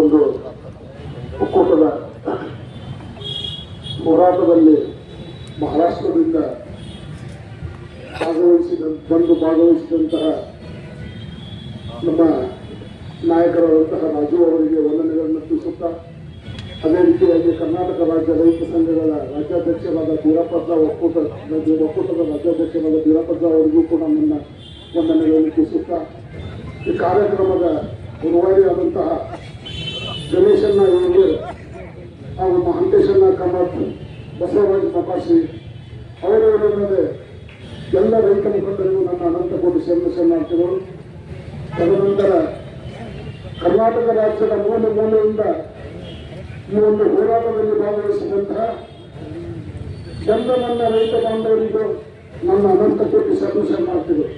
ಒಂದು ಒಕ್ಕೂಟದ ಹೋರಾಟದಲ್ಲಿ ಮಹಾರಾಷ್ಟ್ರದಿಂದ ಭಾಗವಹಿಸಿದಂತಹ ನಮ್ಮ ನಾಯಕರಾದಂತಹ ರಾಜು ಅವರಿಗೆ ವಂದನೆಗಳನ್ನು ತಿಳಿಸುತ್ತಾ, ಅದೇ ರೀತಿಯಾಗಿ ಕರ್ನಾಟಕ ರಾಜ್ಯ ರೈತ ಸಂಘಗಳ ರಾಜ್ಯಾಧ್ಯಕ್ಷರಾದ ಬೀರಪ್ಪಜ್ಜ ಒಕ್ಕೂಟದ ರಾಜ್ಯಾಧ್ಯಕ್ಷರಾದ ಬೀರಪ್ಪಜ್ಜ ಅವರಿಗೂ ಕೂಡ ನನ್ನ ವಂದನೆಗಳನ್ನು ತಿಳಿಸುತ್ತಾ, ಈ ಕಾರ್ಯಕ್ರಮದ ರೂವಾರಿಯಾದಂತಹ ಗಣೇಶಣ್ಣ ಇವರಿಗೆ ಹಾಗೂ ಮಹಂತೇಶಣ್ಣ ಕಾಮತ್, ಬಸವರಾಜ ಮಕಾಶಿ ಅವರವರಲ್ಲದೆ ಎಲ್ಲ ರೈತ ಮುಖಂಡರಿಗೂ ನನ್ನ ಅನಂತ ಕೋಟಿ ಶರಣಾರ್ಥಿಗಳು. ತದನಂತರ ಕರ್ನಾಟಕ ರಾಜ್ಯದ ಮೂಲೆಯಿಂದ ಈ ಒಂದು ಹೋರಾಟದಲ್ಲಿ ಭಾಗವಹಿಸಿದಂತಹ ಎಲ್ಲ ನನ್ನ ರೈತ ಬಾಂಧವರಿಗೂ ನನ್ನ ಅನಂತ ಕೋಟಿ ಶರಣಾರ್ಥಿಗಳು.